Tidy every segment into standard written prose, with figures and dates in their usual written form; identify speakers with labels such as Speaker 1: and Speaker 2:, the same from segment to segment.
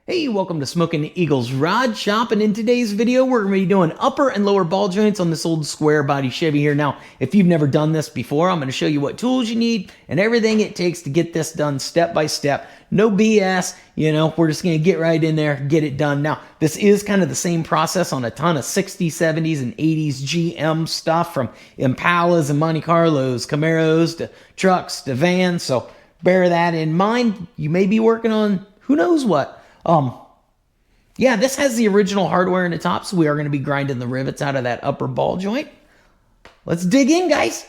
Speaker 1: Hey, welcome to Smoking Eagle's Rod Shop, and in today's video we're going to be doing upper and lower ball joints on this old square body Chevy here. Now, if you've never done this before, I'm going to show you what tools you need and everything it takes to get this done step by step. No BS, we're just going to get right in there, get it done. Now, this is kind of the same process on a ton of 60s, 70s, and 80s GM stuff, from Impalas and Monte Carlos, Camaros, to trucks, to vans, so bear that in mind. You may be working on who knows what. Yeah, this has the original hardware in the top, so we are going to be grinding the rivets out of that upper ball joint. Let's dig in, guys.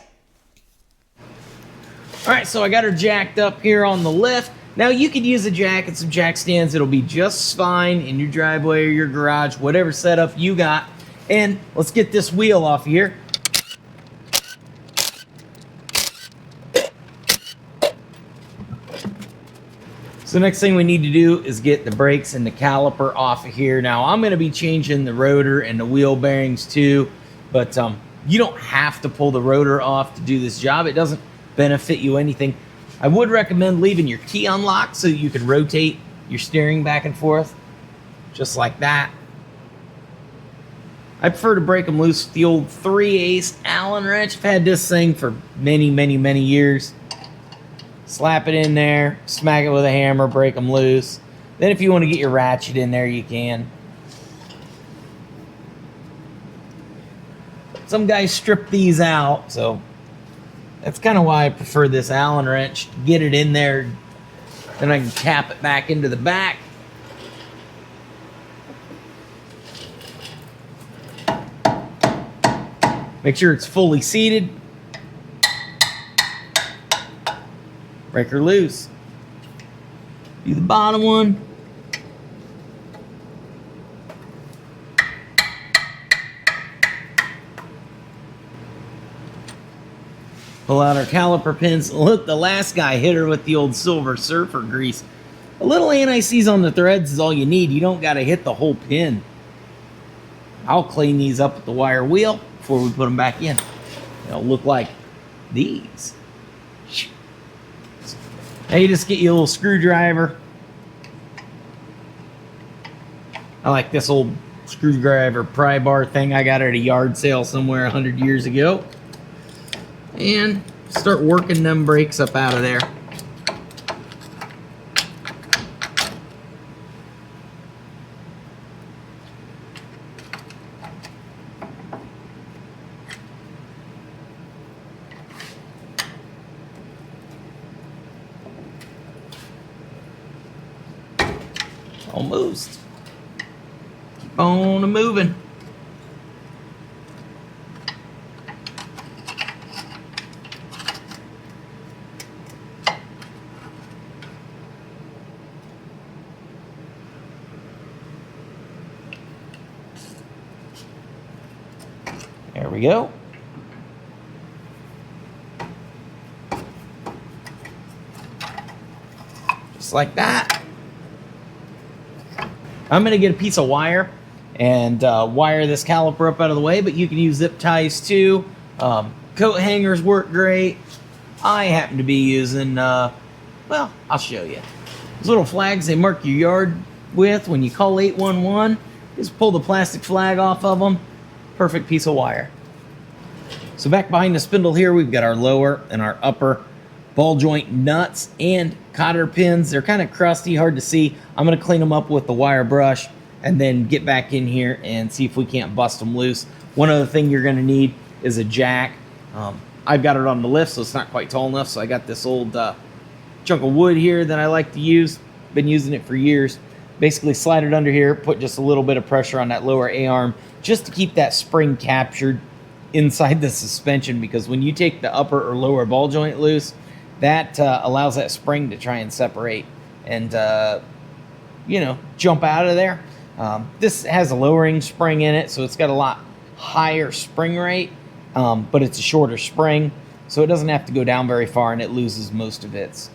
Speaker 1: All right, so I got her jacked up here on the lift. Now, you could use a jack and some jack stands. It'll be just fine in your driveway or your garage, whatever setup you got. And let's get this wheel off here. So the next thing we need to do is get the brakes and the caliper off of here. Now, I'm going to be changing the rotor and the wheel bearings too, but you don't have to pull the rotor off to do this job. It doesn't benefit you anything. I would recommend leaving your key unlocked so you can rotate your steering back and forth, just like that. I prefer to break them loose with the old 3/8 Allen wrench. I've had this thing for many, many, many years. Slap it in there, smack it with a hammer, break them loose. Then if you want to get your ratchet in there, you can. Some guys strip these out, so that's kind of why I prefer this Allen wrench. Get it in there, then I can tap it back into the back. Make sure it's fully seated. Break her loose. Do the bottom one. Pull out our caliper pins. Look, the last guy hit her with the old Silver Surfer grease. A little anti-seize on the threads is all you need. You don't got to hit the whole pin. I'll clean these up with the wire wheel before we put them back in. They'll look like these. Now you just get you a little screwdriver. I like this old screwdriver pry bar thing I got at a yard sale somewhere 100 years ago. And start working them brakes up out of there. Almost. Keep on moving. There we go. Just like that. I'm going to get a piece of wire and wire this caliper up out of the way, but you can use zip ties too. Coat hangers work great. I happen to be using, well, I'll show you. Those little flags they mark your yard with when you call 811. Just pull the plastic flag off of them. Perfect piece of wire. So back behind the spindle here, we've got our lower and our upper ball joint nuts and cotter pins. They're kind of crusty, hard to see. I'm going to clean them up with the wire brush and then get back in here and see if we can't bust them loose. One other thing you're going to need is a jack. I've got it on the lift, so it's not quite tall enough. So I got this old chunk of wood here that I like to use. Been using it for years. Basically slide it under here, put just a little bit of pressure on that lower A-arm just to keep that spring captured inside the suspension, because when you take the upper or lower ball joint loose, that allows that spring to try and separate and, jump out of there. This has a lowering spring in it, so it's got a lot higher spring rate, but it's a shorter spring, so it doesn't have to go down very far, and it loses most of its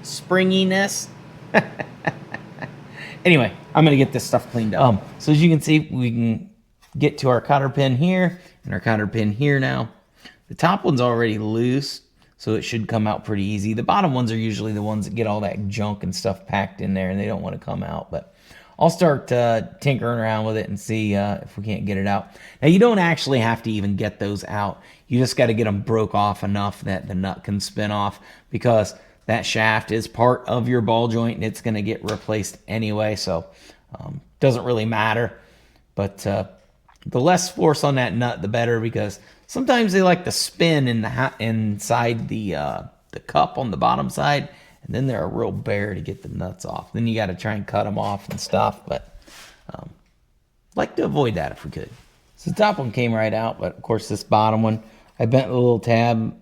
Speaker 1: springiness. Anyway, I'm going to get this stuff cleaned up. So as you can see, we can get to our cotter pin here and our cotter pin here now. The top one's already loose. so it should come out pretty easy. The bottom ones are usually the ones that get all that junk and stuff packed in there, and they don't want to come out. But I'll start tinkering around with it and see if we can't get it out. Now, you don't actually have to even get those out. You just got to get them broke off enough that the nut can spin off, because that shaft is part of your ball joint and it's going to get replaced anyway, so doesn't really matter. But the less force on that nut, the better, because sometimes they like to spin inside the cup on the bottom side, and then they're a real bear to get the nuts off. Then you got to try and cut them off and stuff, but like to avoid that if we could. So the top one came right out, but of course this bottom one, I bent the little tab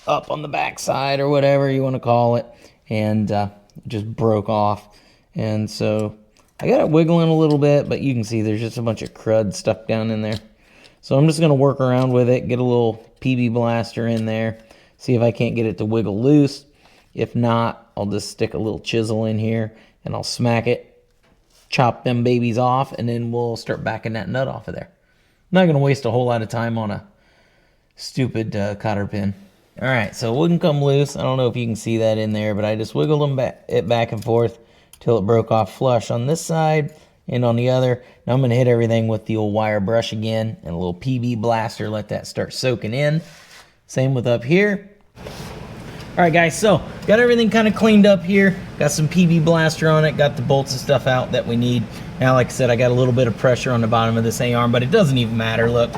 Speaker 1: up on the back side, or whatever you want to call it, and it just broke off. And so I got it wiggling a little bit, but you can see there's just a bunch of crud stuck down in there. So I'm just going to work around with it, get a little PB blaster in there, see if I can't get it to wiggle loose. If not, I'll just stick a little chisel in here and I'll smack it, chop them babies off, and then we'll start backing that nut off of there. I'm not going to waste a whole lot of time on a stupid cotter pin. All right, so it wouldn't come loose. I don't know if you can see that in there, but I just wiggled them back and forth till it broke off flush on this side and on the other. Now I'm going to hit everything with the old wire brush again and a little PB blaster, let that start soaking in. Same with up here. All right, guys, so got everything kind of cleaned up here. Got some PB blaster on it, got the bolts and stuff out that we need. Now, like I said, I got a little bit of pressure on the bottom of this A-arm, but it doesn't even matter. Look.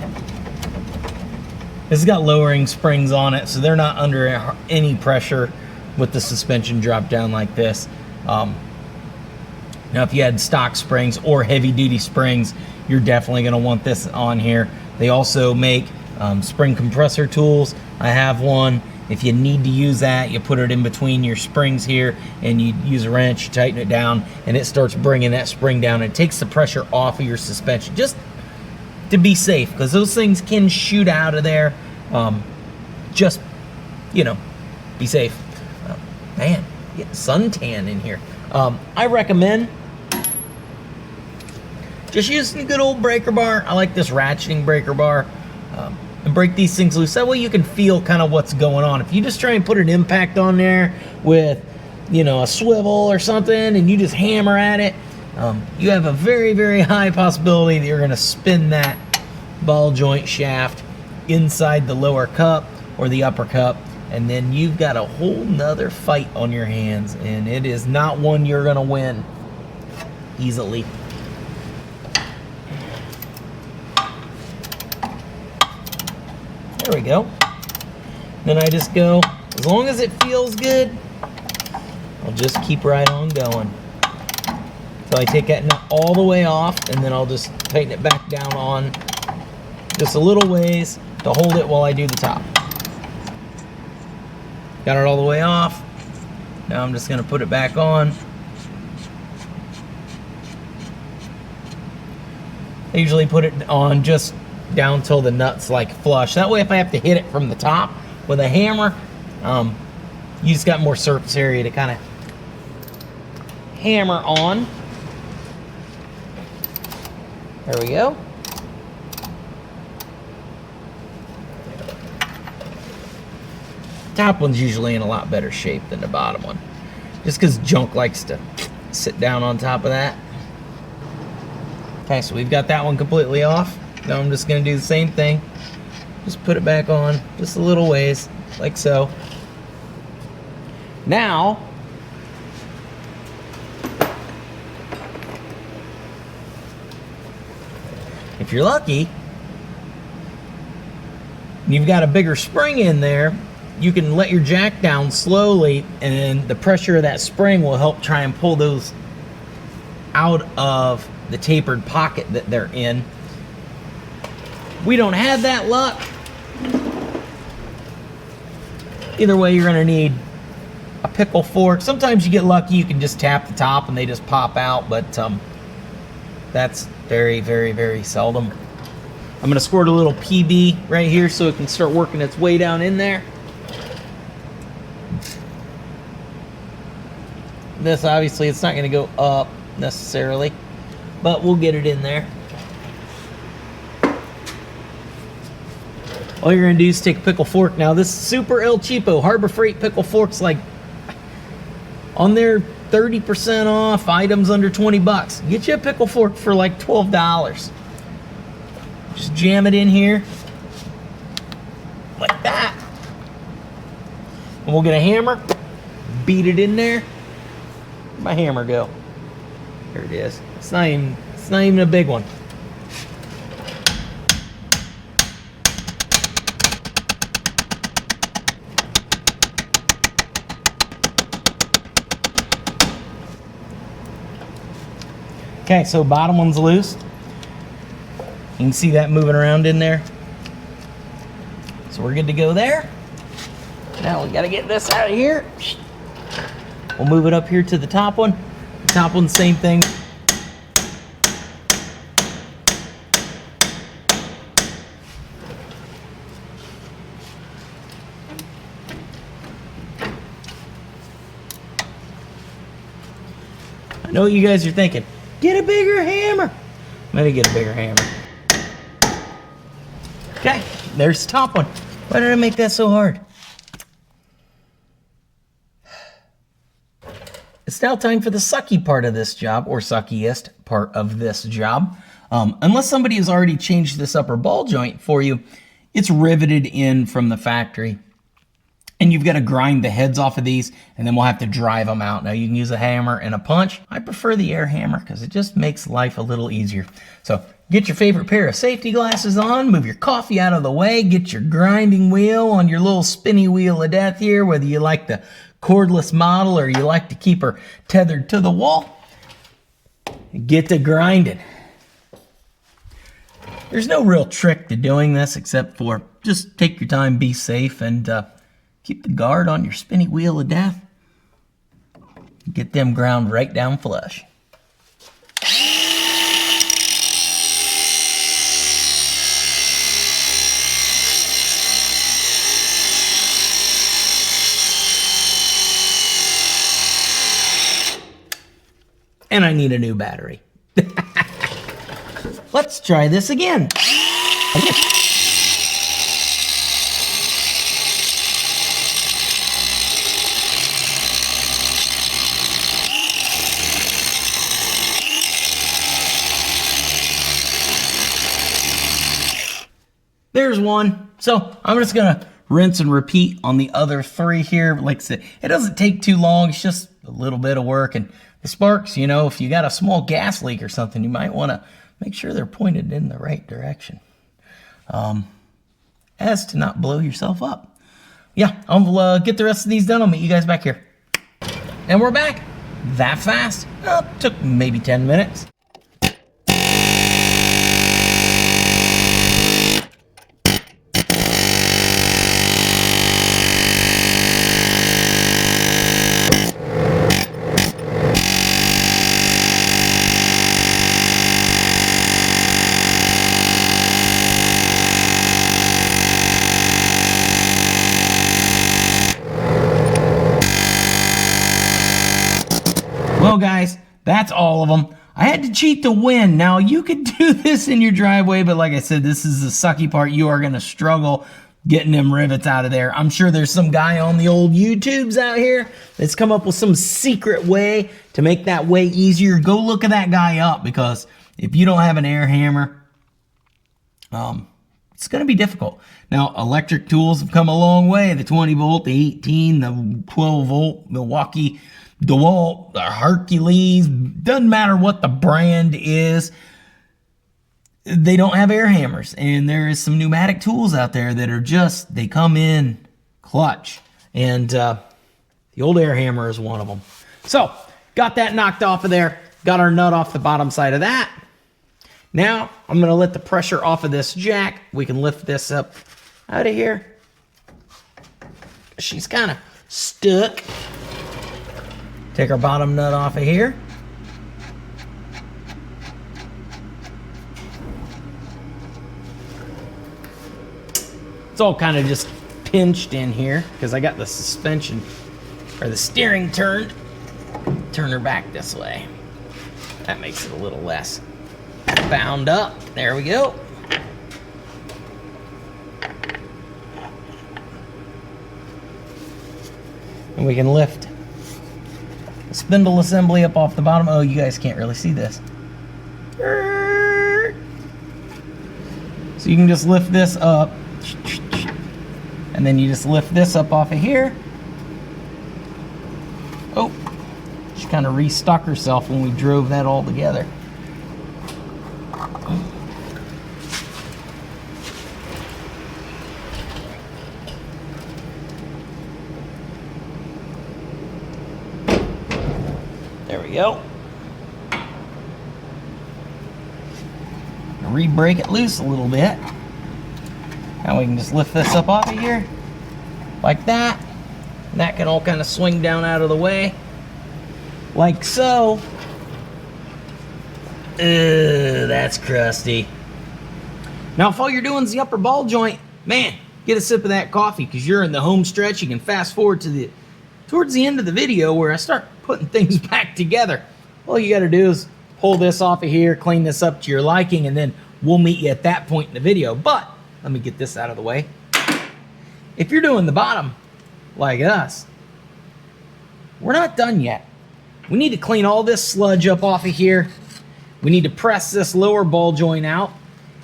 Speaker 1: This has got lowering springs on it, so they're not under any pressure with the suspension drop down like this. Now, if you had stock springs or heavy-duty springs, you're definitely going to want this on here. They also make spring compressor tools. I have one. If you need to use that, you put it in between your springs here, and you use a wrench, you tighten it down, and it starts bringing that spring down. It takes the pressure off of your suspension, just to be safe, because those things can shoot out of there. Just, you know, be safe. Man, get suntan in here. I recommend just using a good old breaker bar. I like this ratcheting breaker bar, and break these things loose. That way you can feel kind of what's going on. If you just try and put an impact on there with, you know, a swivel or something, and you just hammer at it, you have a very, very high possibility that you're going to spin that ball joint shaft inside the lower cup or the upper cup, and then you've got a whole nother fight on your hands, and it is not one you're going to win easily. There we go. Then I just go, as long as it feels good, I'll just keep right on going. So I take that nut all the way off, and then I'll just tighten it back down on just a little ways to hold it while I do the top. Got it all the way off. Now I'm just going to put it back on. I usually put it on just down till the nut's like flush. That way if I have to hit it from the top with a hammer, you just got more surface area to kind of hammer on. There we go. Top one's usually in a lot better shape than the bottom one, just because junk likes to sit down on top of that. Okay, so we've got that one completely off. Now I'm just going to do the same thing. Just put it back on just a little ways, like so. Now, if you're lucky, you've got a bigger spring in there, you can let your jack down slowly, and the pressure of that spring will help try and pull those out of the tapered pocket that they're in. We don't have that luck. Either way, you're going to need a pickle fork. Sometimes you get lucky, you can just tap the top and they just pop out, but that's very, very, very seldom. I'm going to squirt a little PB right here so it can start working its way down in there. This, obviously, it's not going to go up necessarily, but we'll get it in there. All you're gonna do is take a pickle fork. Now this Super El Cheapo Harbor Freight pickle fork's like on their 30% off items under 20 bucks. Get you a pickle fork for like $12. Just jam it in here like that. And we'll get a hammer, beat it in there. Where'd my hammer go? Here it is. It's not even a big one. Okay, so bottom one's loose. You can see that moving around in there. So we're good to go there. Now we gotta get this out of here. We'll move it up here to the top one. The top one, same thing. I know what you guys are thinking. Get a bigger hammer. I'm gonna get a bigger hammer. Okay, there's the top one. Why did I make that so hard? It's now time for the sucky part of this job, or suckiest part of this job. Unless somebody has already changed this upper ball joint for you, it's riveted in from the factory. And you've got to grind the heads off of these, and then we'll have to drive them out. Now you can use a hammer and a punch. I prefer the air hammer because it just makes life a little easier. So get your favorite pair of safety glasses on, move your coffee out of the way, get your grinding wheel on your little spinny wheel of death here, whether you like the cordless model or you like to keep her tethered to the wall. Get to grinding. There's no real trick to doing this except for just take your time, be safe, and keep the guard on your spinny wheel of death. Get them ground right down flush. And I need a new battery. Let's try this again. There's one. So I'm just gonna rinse and repeat on the other three here. Like I said, it doesn't take too long. It's just a little bit of work. And the sparks, you know, if you got a small gas leak or something, you might want to make sure they're pointed in the right direction, as to not blow yourself up. Yeah, I'll get the rest of these done. I'll meet you guys back here. And we're back. That fast? Well, it took maybe 10 minutes. Well, guys, that's all of them. I had to cheat to win. Now, you could do this in your driveway, but like I said, this is the sucky part. You are going to struggle getting them rivets out of there. I'm sure there's some guy on the old YouTubes out here that's come up with some secret way to make that way easier. Go look at that guy up, because if you don't have an air hammer, it's going to be difficult. Now, electric tools have come a long way. The 20 volt, the 18, the 12 volt, Milwaukee, DeWalt, the Hercules, doesn't matter what the brand is, they don't have air hammers. And there is some pneumatic tools out there that are just, they come in clutch. And the old air hammer is one of them. So, got that knocked off of there. Got our nut off the bottom side of that. Now, I'm going to let the pressure off of this jack. We can lift this up out of here. She's kind of stuck. Take our bottom nut off of here. It's all kind of just pinched in here because I got the suspension, or the steering turned. Turn her back this way. That makes it a little less bound up. There we go. We can lift the spindle assembly up off the bottom. Oh, you guys can't really see this. So you can just lift this up, and then you just lift this up off of here. Oh, she kind of restuck herself when we drove that all together. There we go. Re-break it loose a little bit. Now we can just lift this up off of here like that. And that can all kind of swing down out of the way like so. That's crusty. Now if all you're doing is the upper ball joint, man, get a sip of that coffee because you're in the home stretch. You can fast forward to towards the end of the video where I start putting things back together. All you got to do is pull this off of here, clean this up to your liking, and then we'll meet you at that point in the video. But let me get this out of the way. If you're doing the bottom like us, we're not done yet. We need to clean all this sludge up off of here. We need to press this lower ball joint out,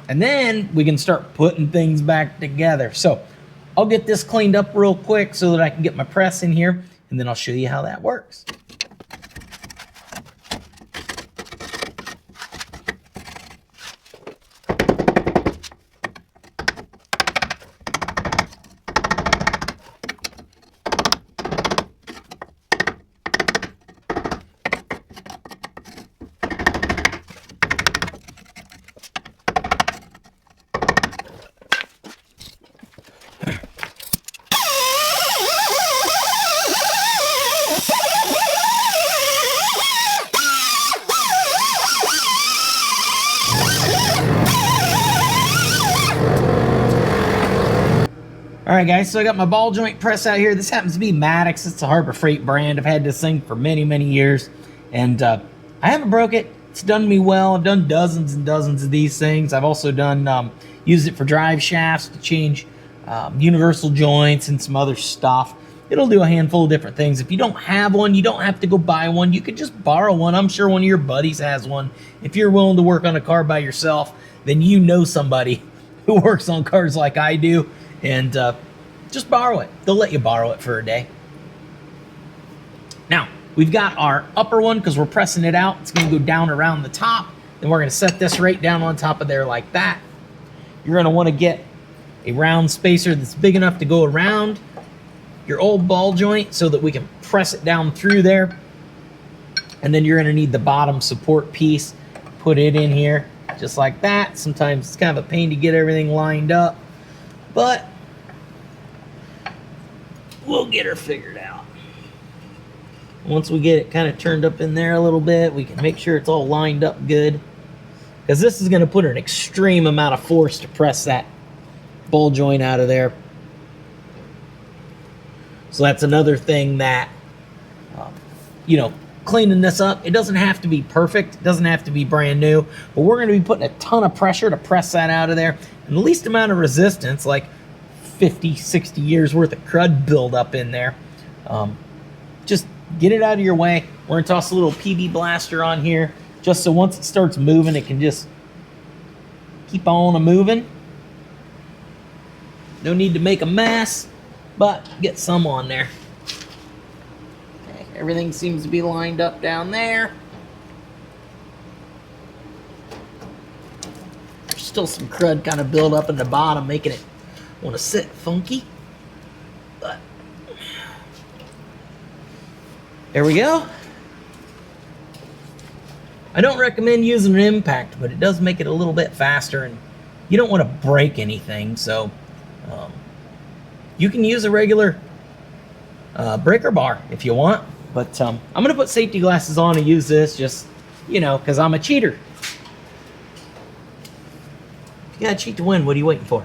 Speaker 1: and then we can start putting things back together. So I'll get this cleaned up real quick so that I can get my press in here, and then I'll show you how that works. Alright guys, so I got my ball joint press out here. This happens to be Maddox. It's a Harbor Freight brand. I've had this thing for many, many years. And I haven't broke it. It's done me well. I've done dozens and dozens of these things. I've also done, used it for drive shafts to change universal joints and some other stuff. It'll do a handful of different things. If you don't have one, you don't have to go buy one. You could just borrow one. I'm sure one of your buddies has one. If you're willing to work on a car by yourself, then you know somebody who works on cars like I do. And just borrow it. They'll let you borrow it for a day. Now, we've got our upper one because we're pressing it out. It's going to go down around the top. Then we're going to set this right down on top of there like that. You're going to want to get a round spacer that's big enough to go around your old ball joint so that we can press it down through there. And then you're going to need the bottom support piece. Put it in here just like that. Sometimes it's kind of a pain to get everything lined up, but we'll get her figured out. Once we get it kind of turned up in there a little bit, we can make sure it's all lined up good, because this is going to put an extreme amount of force to press that ball joint out of there. So that's another thing that, you know, cleaning this up, it doesn't have to be perfect. It doesn't have to be brand new, but we're going to be putting a ton of pressure to press that out of there. And the least amount of resistance, like 50, 60 years worth of crud build up in there. Just get it out of your way. We're going to toss a little PB blaster on here just so once it starts moving, it can just keep on moving. No need to make a mess, but get some on there. Okay, everything seems to be lined up down there. There's still some crud kind of build up in the bottom, making it want to sit funky, but there we go. I don't recommend using an impact, but it does make it a little bit faster, and you don't want to break anything, so you can use a regular breaker bar if you want, but I'm going to put safety glasses on and use this just, you know, because I'm a cheater. If you got to cheat to win, what are you waiting for?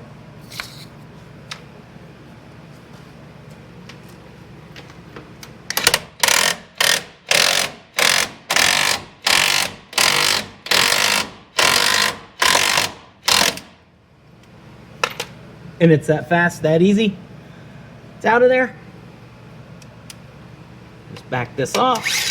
Speaker 1: And it's that fast, that easy. It's out of there. back this off.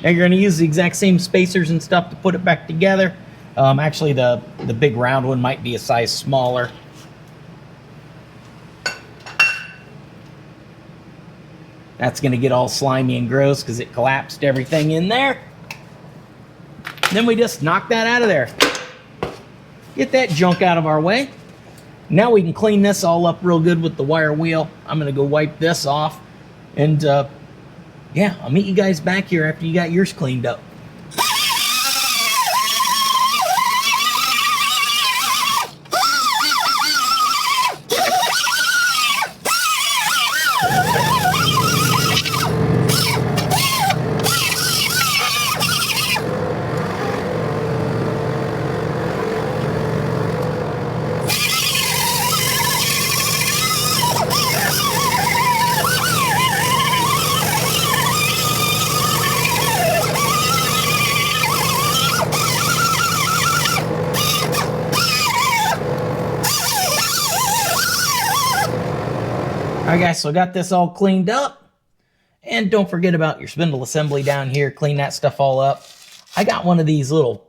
Speaker 1: Now you're going to use the exact same spacers and stuff to put it back together. Actually, the big round one might be a size smaller. That's going to get all slimy and gross because it collapsed everything in there. Then we just knock that out of there. Get that junk out of our way. Now we can clean this all up real good with the wire wheel. I'm going to go wipe this off. And yeah, I'll meet you guys back here after you got yours cleaned up. Alright guys, so I got this all cleaned up. And don't forget about your spindle assembly down here. Clean that stuff all up. I got one of these little,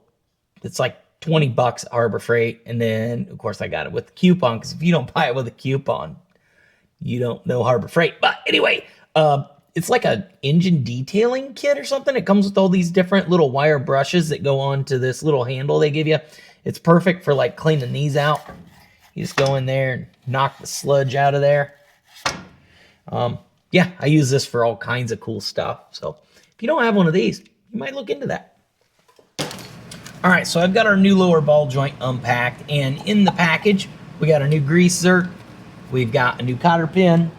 Speaker 1: it's like 20 bucks at Harbor Freight. And then, of course, I got it with the coupon. Because if you don't buy it with a coupon, you don't know Harbor Freight. But anyway, it's like an engine detailing kit or something. It comes with all these different little wire brushes that go onto this little handle they give you. It's perfect for like cleaning these out. You just go in there and knock the sludge out of there. Yeah, I use this for all kinds of cool stuff. So if you don't have one of these, you might look into that. All right, so I've got our new lower ball joint unpacked, and in the package, we got a new greaser. We've got a new cotter pin.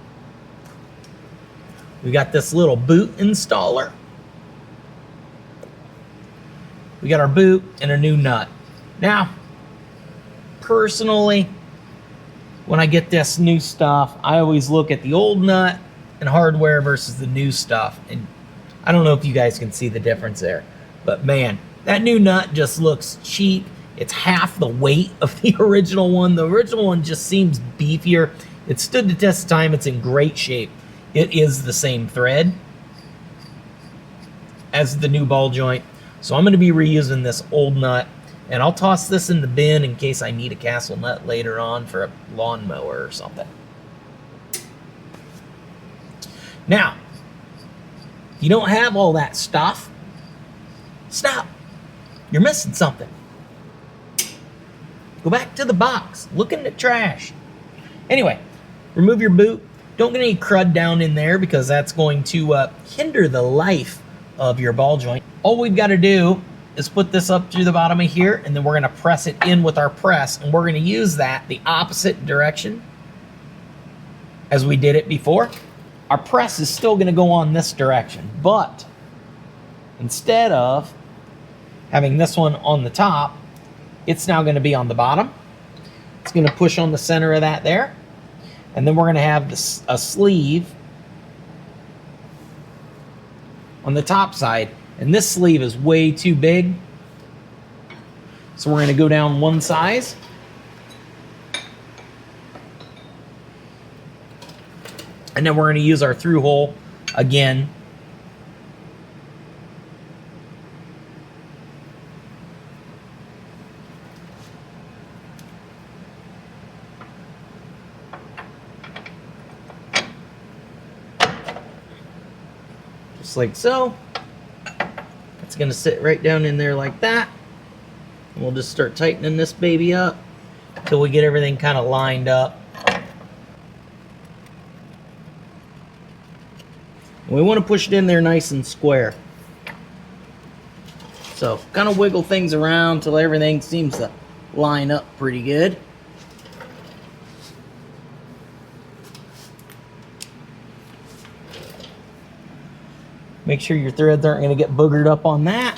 Speaker 1: We got this little boot installer. We got our boot and a new nut. Now, personally, when I get this new stuff, I always look at the old nut and hardware versus the new stuff. And I don't know if you guys can see the difference there, but man, that new nut just looks cheap. It's half the weight of the original one. The original one just seems beefier. It stood the test of time. It's in great shape. It is the same thread as the new ball joint. So I'm going to be reusing this old nut. And I'll toss this in the bin in case I need a castle nut later on for a lawnmower or something. Now, if you don't have all that stuff, stop. You're missing something. Go back to the box. Look in the trash. Anyway, remove your boot. Don't get any crud down in there because that's going to hinder the life of your ball joint. All we've got to do is put this up through the bottom of here, and then we're going to press it in with our press, and we're going to use that the opposite direction as we did it before. Our press is still going to go on this direction, but instead of having this one on the top, it's now going to be on the bottom. It's going to push on the center of that there, and then we're going to have this, a sleeve on the top side. And this sleeve is way too big. So we're going to go down one size. And then we're going to use our through hole again. Just like so. It's going to sit right down in there like that. And we'll just start tightening this baby up until we get everything kind of lined up. And we want to push it in there nice and square. So kind of wiggle things around until everything seems to line up pretty good. Make sure your threads aren't going to get boogered up on that.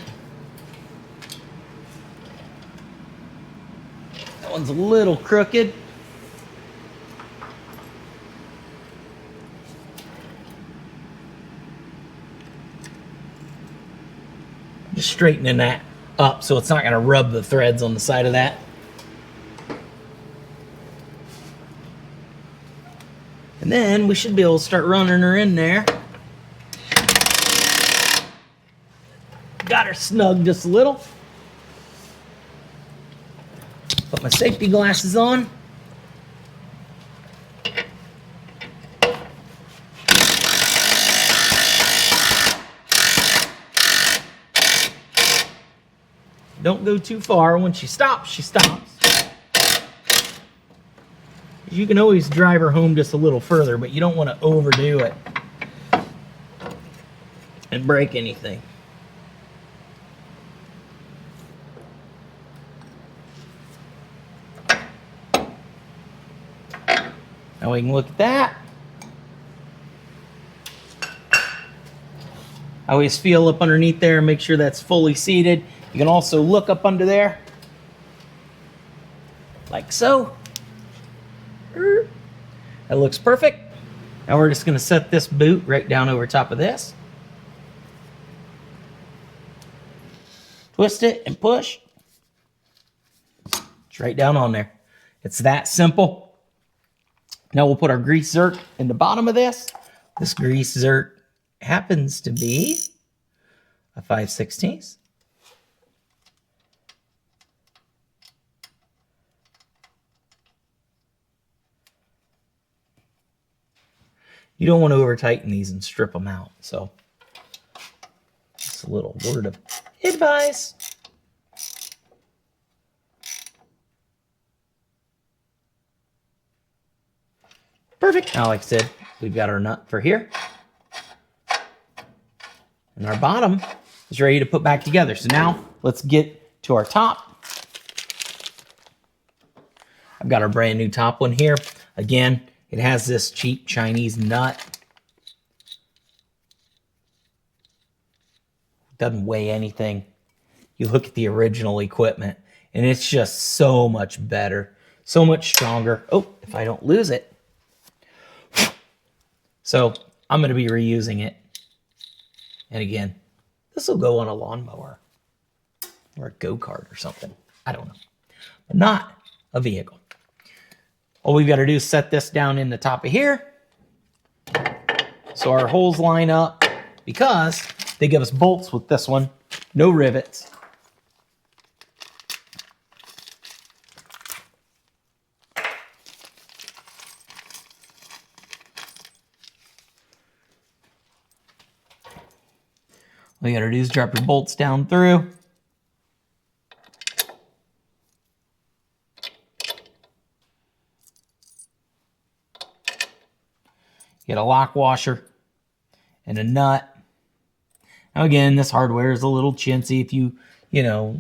Speaker 1: That one's a little crooked. Just straightening that up so it's not going to rub the threads on the side of that. And then we should be able to start running her in there. Got her snug just a little. Put my safety glasses on. Don't go too far. When she stops, she stops. You can always drive her home just a little further, but you don't want to overdo it and break anything. Now we can look at that. I always feel up underneath there and make sure that's fully seated. You can also look up under there, like so. That looks perfect. Now we're just going to set this boot right down over top of this. Twist it and push. It's right down on there. It's that simple. Now we'll put our grease zerk in the bottom of this. This grease zerk happens to be a 5/16. You don't want to over tighten these and strip them out. So just a little word of advice. Perfect. Now, like I said, we've got our nut for here. And our bottom is ready to put back together. So now let's get to our top. I've got our brand new top one here. Again, it has this cheap Chinese nut. Doesn't weigh anything. You look at the original equipment and it's just so much better, so much stronger. Oh, if I don't lose it. So I'm going to be reusing it. And again, this will go on a lawnmower or a go-kart or something. I don't know, but not a vehicle. All we've got to do is set this down in the top of here so our holes line up, because they give us bolts with this one, no rivets. All you got to do is drop your bolts down through. Get a lock washer and a nut. Now again, this hardware is a little chintzy. If you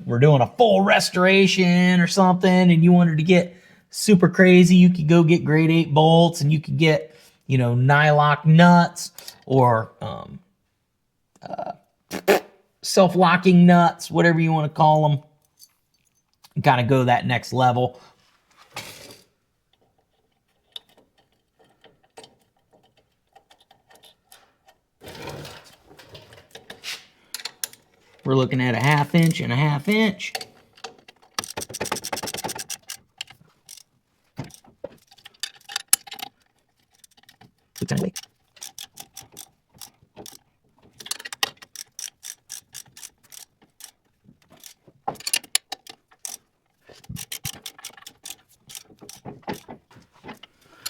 Speaker 1: were doing a full restoration or something and you wanted to get super crazy, you could go get grade 8 bolts and you could get, nylock nuts or self-locking nuts, whatever you want to call them. And kind of go that next level. We're looking at a 1/2 inch and a 1/2 inch.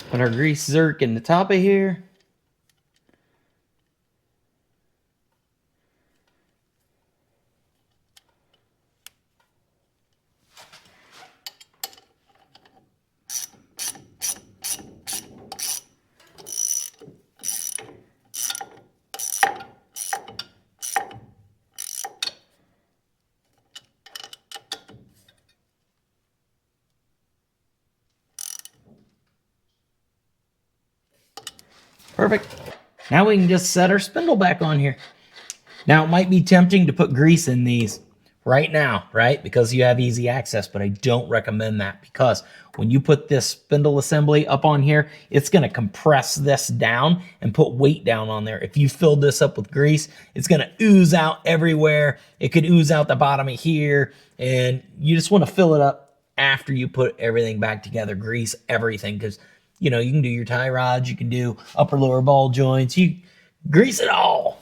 Speaker 1: Put our grease zerk in the top of here. Perfect. Now we can just set our spindle back on here. Now it might be tempting to put grease in these. right now, right? Because you have easy access, but I don't recommend that because when you put this spindle assembly up on here, it's gonna compress this down and put weight down on there. If you fill this up with grease, it's gonna ooze out everywhere. It could ooze out the bottom of here, and you just wanna fill it up after you put everything back together, grease everything, because you know, you can do your tie rods, you can do upper lower ball joints, you grease it all.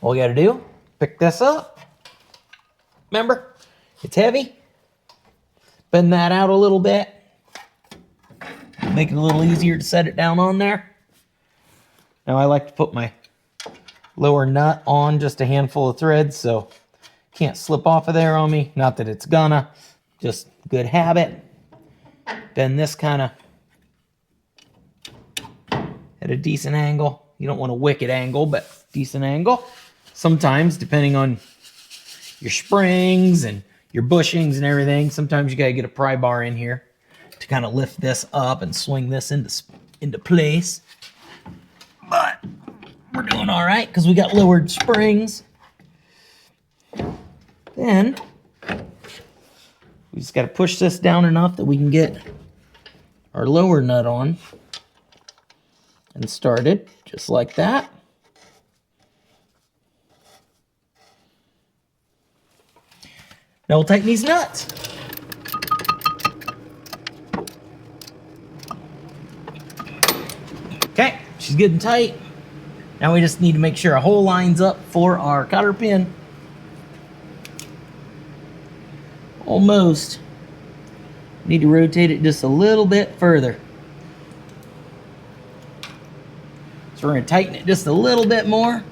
Speaker 1: All you gotta do, pick this up. Remember, it's heavy. Bend that out a little bit. Make it a little easier to set it down on there. Now I like to put my lower nut on just a handful of threads so it can't slip off of there on me. Not that it's gonna, just good habit. Bend this kind of at a decent angle. You don't want a wicked angle, but decent angle. Sometimes, depending on your springs and your bushings and everything, sometimes you gotta get a pry bar in here to kind of lift this up and swing this into place. But we're doing all right because we got lowered springs. Then we just gotta push this down enough that we can get our lower nut on and started just like that. Now we'll tighten these nuts. Okay, she's good and tight. Now we just need to make sure a hole lines up for our cotter pin. Almost. Need to rotate it just a little bit further. So we're going to tighten it just a little bit more.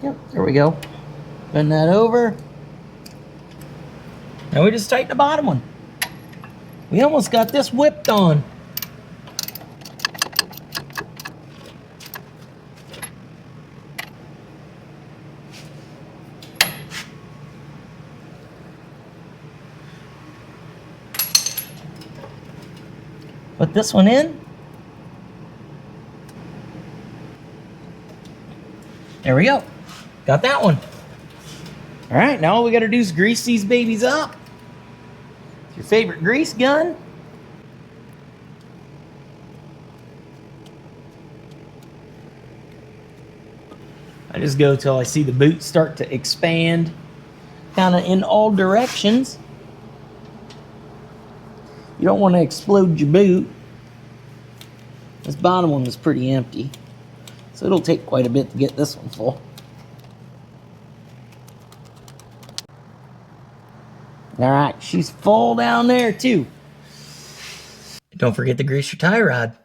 Speaker 1: Yep, there we go. Bend that over. Now we just tighten the bottom one. We almost got this whipped on. Put this one in. There we go. Got that one. All right, now all we got to do is grease these babies up. It's your favorite grease gun. I just go till I see the boot start to expand, kind of in all directions. You don't want to explode your boot. This bottom one was pretty empty, so it'll take quite a bit to get this one full. All right, she's full down there too. Don't forget to grease your tie rod.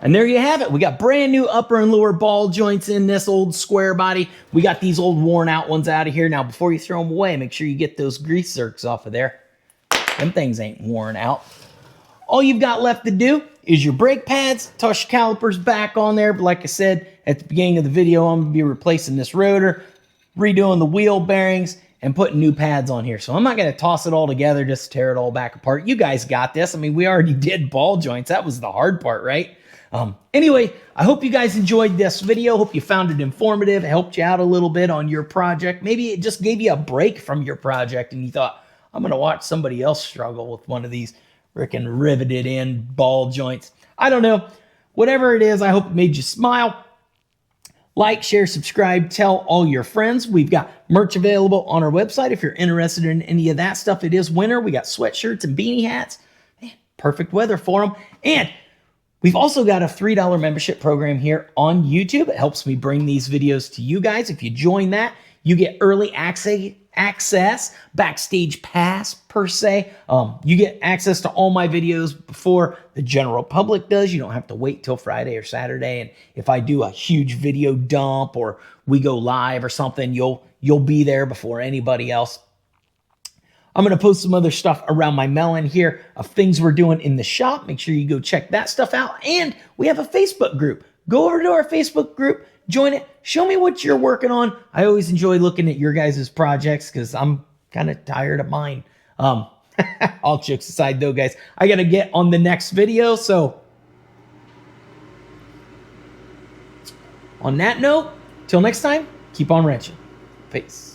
Speaker 1: And there you have it. We got brand new upper and lower ball joints in this old square body. We got these old worn out ones out of here. Now, before you throw them away, make sure you get those grease zerks off of there. Them things ain't worn out. All you've got left to do is your brake pads, toss your calipers back on there. But like I said at the beginning of the video, I'm gonna be replacing this rotor, redoing the wheel bearings, and putting new pads on here. So I'm not gonna toss it all together, just tear it all back apart. You guys got this. I mean, we already did ball joints. That was the hard part, right? Anyway, I hope you guys enjoyed this video. Hope you found it informative, helped you out a little bit on your project. Maybe it just gave you a break from your project and you thought, I'm gonna watch somebody else struggle with one of these freaking riveted in ball joints. I don't know. Whatever it is, I hope it made you smile. Like, share, subscribe, tell all your friends. We've got merch available on our website if you're interested in any of that stuff. It is winter. We got sweatshirts and beanie hats. Man, perfect weather for them. And we've also got a $3 membership program here on YouTube. It helps me bring these videos to you guys. If you join that, you get early access, backstage pass per se. You get access to all my videos before the general public does. You don't have to wait till Friday or Saturday. And if I do a huge video dump or we go live or something, you'll be there before anybody else. I'm going to post some other stuff around my melon here of things we're doing in the shop. Make sure you go check that stuff out. And we have a Facebook group. Go over to our Facebook group, join it, show me what you're working on. I always enjoy looking at your guys' projects because I'm kind of tired of mine. All jokes aside though, guys, I got to get on the next video. So on that note, till next time, keep on wrenching. Peace.